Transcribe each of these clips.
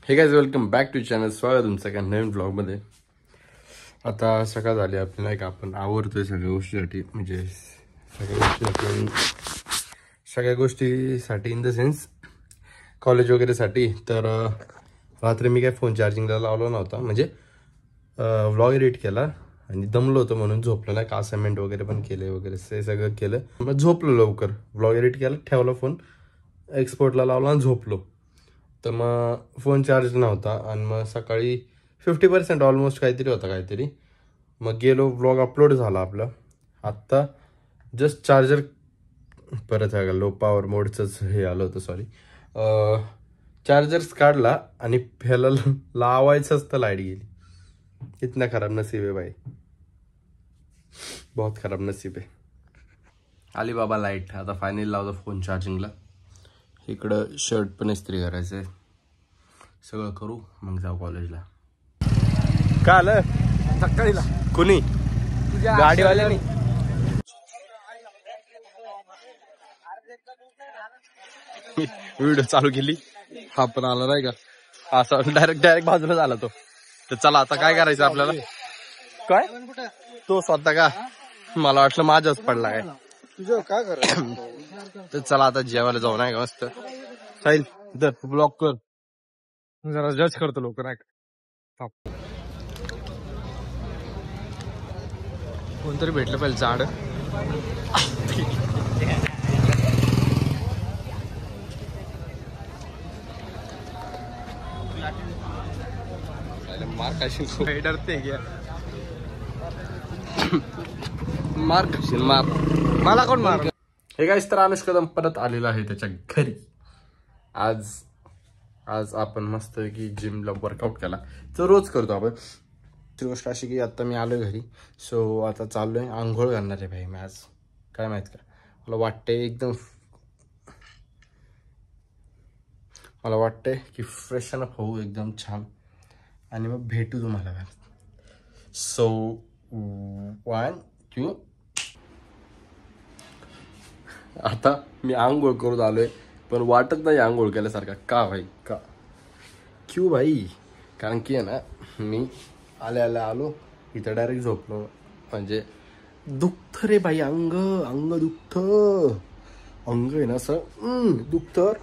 हे guys welcome back to channel. स्वागत तुमचं एका नवीन ब्लॉगमध्ये. आता सकाळ झाली आपली नाही का, आपण आवरतोय सगळ्या गोष्टीसाठी, म्हणजे सगळ्या गोष्टीसाठी इन द सेन्स कॉलेज वगैरेसाठी. तर रात्री मी काय फोन चार्जिंगला लावला नव्हता, म्हणजे व्लॉग एडिट केला आणि दमलो होतो म्हणून झोपलो नाही का. असाइनमेंट वगैरे पण केले वगैरे ते सगळं केलं, मग झोपलो लवकर. व्लॉग एडिट केला, ठेवला फोन, एक्सपोर्टला लावला आणि झोपलो. तर मग फोन चार्ज नव्हता आणि मग सकाळी 50% ऑलमोस्ट काहीतरी मग गेलो, व्लॉग अपलोड झाला आपला. आत्ता जस्ट चार्जर परत आहे का, लो पॉवर मोडचंच हे आलं होतं, सॉरी. चार्जर्स काढला आणि ह्याला लावायचंच तर लाईट गेली. इतना खराब नसीब आहे भाई, बहुत खराब नसीब आहे. आली बाबा लाईट. आता फायनली लावतो फोन चार्जिंगला. इकडं शर्ट पण इस्त्री करायचंय, सगळं करू मग जाऊ कॉलेजला. का आलं सकाळीला कुणी गाडीवाल्यानी? व्हिडिओ चालू केली, हा पण आला नाही का, असा डायरेक्ट बाजूला झाला तो. तर चला आता काय करायचं आपल्याला. काय तो स्वतः का, मला वाटलं माझ्याच पडला काय. तुझं काय करायचं? तर चला आता जेवायला जाऊ नाही का मस्त. साहिल इधर ब्लॉक कर, जरा जज करतो लोक नाही का. कोणतरी भेटलं पाहिजे झाड. मार खाशील, डरते घ्या. मार खाशील, मार. मला कोण मार? हे काय तर अनुष्का कदम परत आलेला आहे त्याच्या घरी. आज आपण मस्त की जिमला वर्कआउट केला, तर रोज करतो आपण. ती गोष्ट अशी की आता मी आलोय घरी, सो आता चाललोय आंघोळ करणार आहे भाई मी आज. काय माहित का, मला वाटतंय की फ्रेश अप होऊ एकदम छान आणि मग भेटू तुम्हाला. सो 1 2. आता मी आंघोळ करून आलोय, पण वाटत नाही आंघोळ केल्यासारखा. का भाई, का क्यू भाई? कारण की आहे ना, मी आलो इथं डायरेक्ट झोपलो. म्हणजे दुखतं रे भाई, अंग दुखतं. अंग आहे ना असं दुखतं.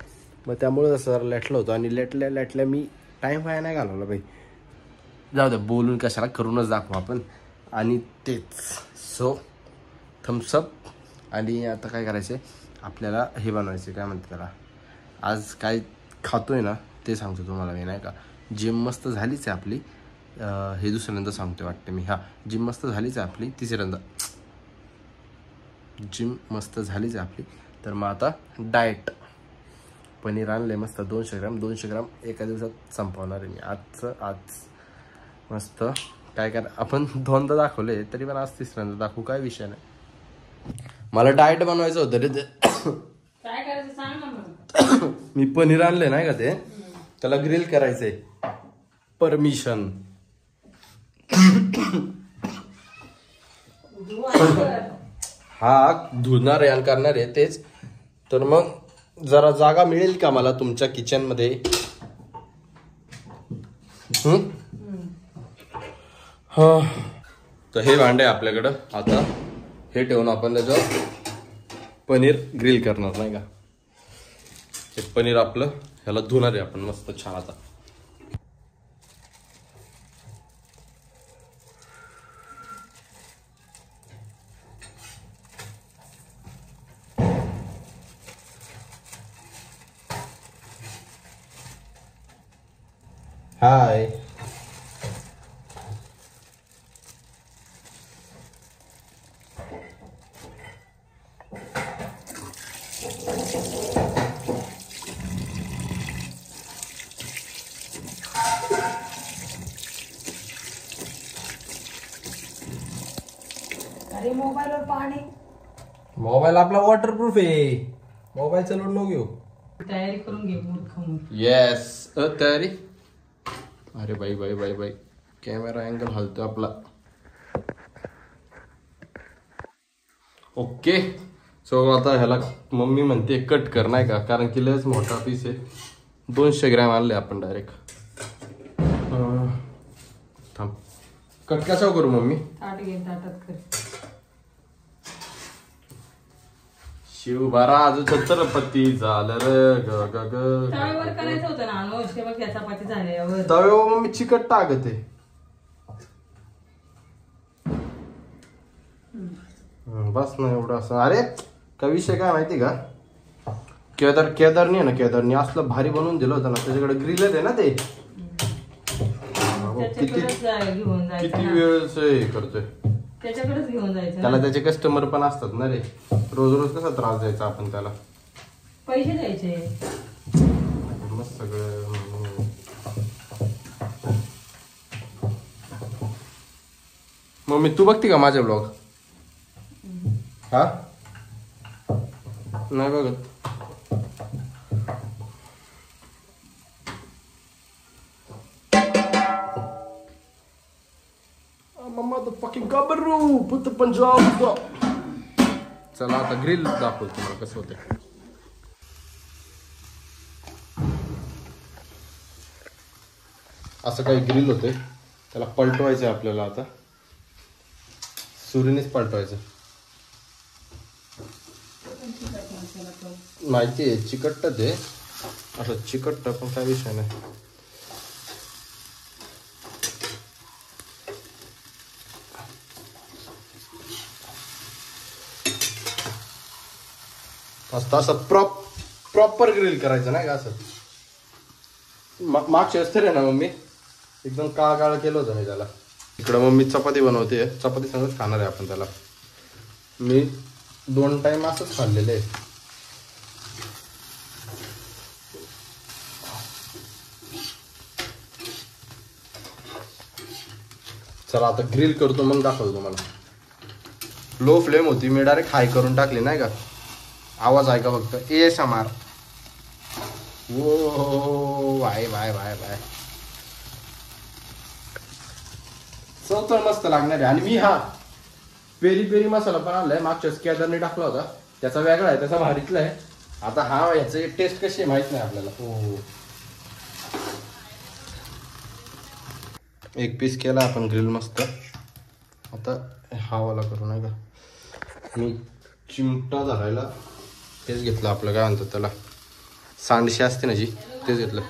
मग त्यामुळे असं जरा लेटलं होतं आणि लेटल्या मी टाइम वाया नाही घालवला भाई. जाऊ दे, बोलून कशाला, करूनच दाखवू आपण. आणि तेच सो थम्सअप. आणि आता काय करायचं, आपल्याला हे बनवायचं, काय म्हणते त्याला, आज काय खातोय ना ते सांगतो तुम्हाला मी नाही का. जिम मस्त झालीच आहे आपली, हे दुसऱ्यांदा सांगतोय वाटतं मी. जिम मस्त झालीच आहे आपली, तिसऱ्यांदा जिम मस्त झालीच आहे आपली. तर मग आता डाएट. पनीर आणले मस्त 200 ग्राम एका दिवसात संपवणार आहे मी. आज मस्त काय आपण 2दा दाखवले, तरी पण आज तिसऱ्यांदा दाखवू, काय विषय नाही. मला डाएट बनवायचं होतं रे. काय करायचं सांग ना मग. मी पनीर आणले नाही का, ते त्याला ग्रिल करायचंय. परमिशन. हा धुणार आहे आणि करणार आहे तेच. तर मग जरा जागा मिळेल का मला तुमच्या किचन मध्ये? हा, तर हे भांडे आपल्याकडं. आता हे ठेवून आपण त्याच्यावर पनीर ग्रिल करणार नाही का. हे पनीर आपलं ह्याला धुणार आहे आपण मस्त छान. आता हाय. अरे मोबाईलवर पाणी. मोबाईल आपला वॉटरप्रूफ आहे, मोबाईलचा लोड नको घेऊ. तयारी करून घे मूर्ख मूर्ख. येस, तयारी. अरे बाई कॅमेरा अँगल हलतो आपला. ओके, सो आता ह्याला मम्मी म्हणते कट कर नाही का, कारण की लयच मोठा पीस आहे. 200 ग्रॅम आणले आपण डायरेक्ट. थांब कट कशावर करू मम्मी? ताट घे ताटात कर. शिवबारा अजून छत्रपती झालं रे ग ग ग. तव्यावर करायचं होतं ना अनुष. हे बघ या चपाती झाल्यावर तव्यावर मम्मी चिकट टाकते. बस ना एवढं असं. अरे काय विषय काय माहिती का, केदारनी आहे ना, केदारनी असलं भारी बनवून दिलं होतं ना, त्याच्याकडे ग्रिलर आहे ना ते. त्याच्याकडेच घेऊन किती जायचं वेळच हे करतोय. त्याच्याकडेच घेऊन जायचं त्याला त्याचे कस्टमर पण असतात ना रे. रोज रोज कसा त्रास द्यायचा आपण त्याला. पैसे द्यायचे मस्त सगळं. मम्मी तू बघते का माझे ब्लॉग? हा नाही बघत. Motherfucking Gabaru, put the Punjab. चला आता ग्रिल दाखवतो तुम्हाला कसं होते. असं काही ग्रिल होते, त्याला पलटवायचं आहे आपल्याला. आता सुरीनेच पलटवायचं. माहिती आहे चिकट्ट ते असं चिकट्ट, पण काय विषय नाही. असं प्रॉपर ग्रिल करायचं नाही का असं. मागच्या वेळेस तरी ना मम्मी एकदम काळ केलं होतं मी त्याला. इकडं मम्मी चपाती बनवते. चपाती संगच खाणार आहे आपण त्याला. मी 2 टाइम असंच खाल्लेलं आहे. चला आता ग्रिल करतो मग दाखवतो तुम्हाला. लो फ्लेम होती, मी डायरेक्ट हाय करून टाकली नाही का. आवाज आहे का फक्त ASMR. ओ बाय बाय बाय बाय. चव तर मस्त लागणार आहे. आणि मी हा पेरी पेरी मसाला पण आणलाय. मागच्या केदारने टाकला होता, त्याचा वेगळा आहे, त्याचा भारीतला आहे. आता हा याची टेस्ट कशी आहे माहित नाही आपल्याला. हो एक पीस केला आपण ग्रिल मस्त. आता हा वाला करू नाही का. मी चिमटा धरायला तेच घेतलं आपलं, काय म्हणतात त्याला, सांडशी असते ना जी, तेच घेतलं.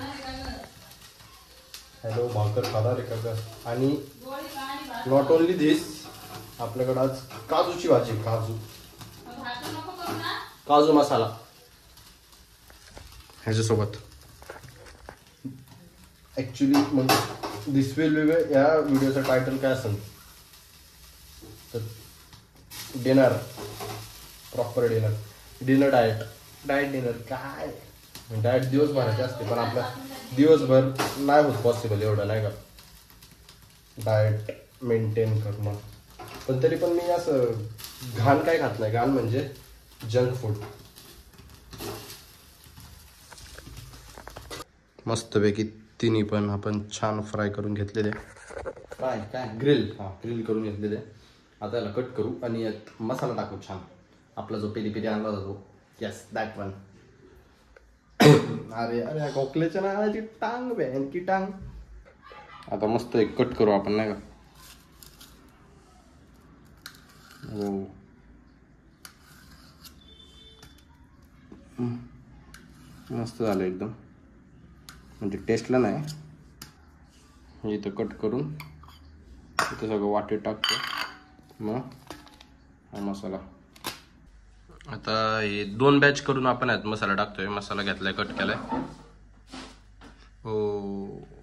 हॅलो भाकर खाणार आहे का. आणि नॉट ओनली दिस, आपल्याकडं आज काजूची भाजी. काजू मसाला ह्याच्यासोबत. ऍक्च्युली मग दिस विल बी, या व्हिडिओचं टायटल काय असेल तर dinner, proper dinner diet dinner. काय डाएट दिवसभराची असते, पण आपल्या दिवसभर नाही होत पॉसिबल एवढं नाही का डाएट मेंटेन करणं. पण तरी पण मी असं घाण काय खात नाही. घाण म्हणजे जंक फूड. मस्तपैकी तिन्ही पण आपण छान फ्राय करून घेतलेले. ग्रिल करून घेतलेले. आता याला कट करू आणि यात मसाला टाकू छान. आपला जो पेरी पेरी आणला होता तो. Yes that one. अरे अरे कोकल्याच्या नावाची टांग बॅन की टांग. आता मस्त एक कट करू आपण नाही का. हो मस्त झालं एकदम. म्हणजे टेस्टला नाही. इथं कट करून इथं सगळं वाटे टाकतो. मग हा मसाला. आता हे 2 बॅच करून आपण यात मसाला टाकतोय. मसाला घेतलाय, कट केलाय. हो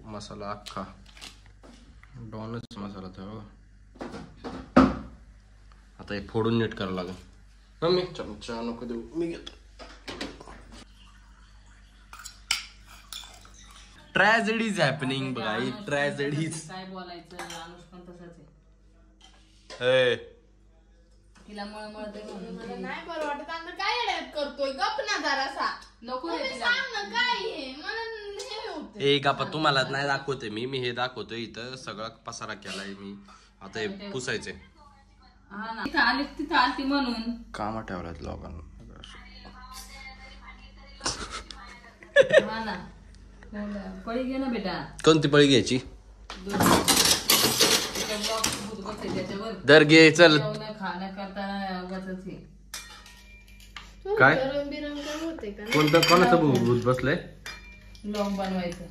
मसाला अख्खा डॉनच मसाला तर. आता हे फोडून नीट करावं लागेल. मी चमचा नको देऊ, मी घेतो. ट्रॅजेडीज हॅपनिंग बघा. ट्रॅजेडीज काय बोलायचं. अनुष पण तसंच आहे. तिला मळमळते म्हणून नाही बरं वाटत. आता काय येड्यात करतोय. गप ना जरासा. नको तुम्ही रे तिला. सांग ना काय आहे. मला हे होतं. एक आपण तुम्हाला नाही दाखवते मी हे दाखवतोय. इथं सगळा पसारा केलाय मी. आता हे पुसायचे. हा ना तिथं आलती म्हणून कामा ठेवल्यात लोकांना. हा ना. पळी घे ना बेटा. कोणती पळी घ्यायची. आपल्या ब्लॉग भूत बसते त्याच्यावर दर घे चल जेवण खाणं करताना बसच हे. काय? गरम बिरम काय होते का कोणतं कोणाचं भूत बसलंय? ब्लॉग बनवायचं.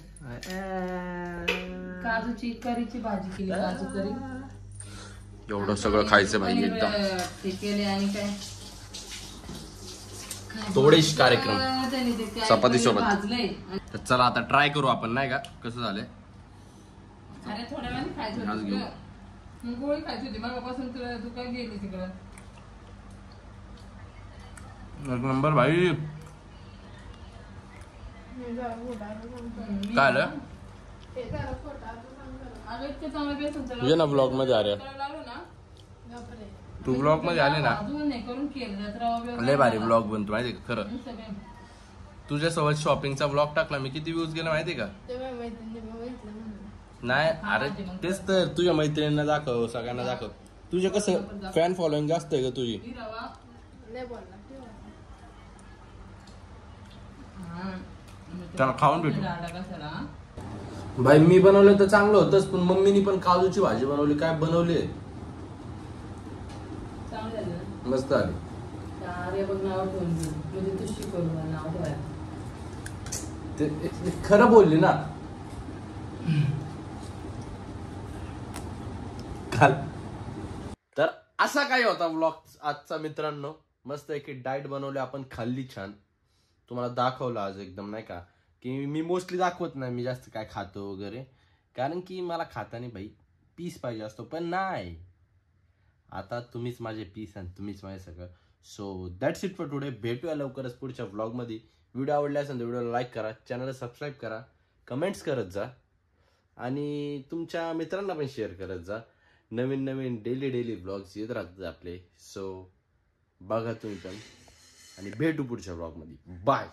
काजूची करीची भाजी केली, काजू करी. एवढं सगळं खायचं भाई पनीर, एकदम ते केले आणि काय थोडेच कार्यक्रम त्याने ते काय चपाती पनीर सोबत. भाजलंय. तर चला आता ट्राय करू आपण नाही का कसं झालंय. अरे थोड्या वेळाने खायचं आज होतं घेऊ. तुला. मग गोळी खायची होती मगापासून तुला, तू काय गेली तिकडं. एक नंबर भाई. काय आलं अगं इतकं चांगलं बेसन तर ये ना ब्लॉग मध्ये अरे लागलो ना. तू ब्लॉग मध्ये आले ना अजून हे करून केलं तर रवा बिवा लय भारी ब्लॉग बनतो माहिती का खरं. सगळं. तुझ्यासोबत शॉपिंगचा ब्लॉग टाकला मी किती व्ह्यूज गेला माहिती का. तेव्हा मैत्रिणी बघितलं म्हणून नाही अरे तेच तर तुझ्या मैत्रिणींना दाखव सगळ्यांना दाखव. तुझे कसं फॅन फॉलोइंग जास्त आहे का तुझी. ही रवा लय बोलला हा. त्याला खाऊन भेटू. झाडा कशाला भाई मी बनवलं तर चांगलं होतंच पण मम्मीनी पण काजूची भाजी बनवली. काय बनवली चांगलं झालं ना. मस्त आली. अरे बघ नाव ठेवून घे. म्हणजे तू शिकवलं मला नाव ठेवायला. ते खरं बोलली ना. काल तर असा काही होता व्लॉग आजचा मित्रांनो. मस्त एक डाएट बनवली आपण खाल्ली छान. तुम्हाला दाखवलं आज एकदम नाही का की मी मोस्टली दाखवत नाही मी जास्त काय खातो वगैरे कारण की मला खाताना भाई पीस पाहिजे असतो पण नाही. आता तुम्हीच माझे पीस आणि तुम्हीच माझे सगळं. So that's it for today. भेटूया लवकरच पुढच्या व्लॉगमध्ये. व्हिडिओ आवडला असेल तर व्हिडिओला लाईक करा, चॅनलला सबस्क्राईब करा, कमेंट्स करत जा आणि तुमच्या मित्रांना पण शेअर करत जा. नवीन नवीन डेली व्लॉग्स येत राहतात आपले. सो बघा तुम्ही पण आणि भेटू पुढच्या व्लॉगमध्ये. बाय.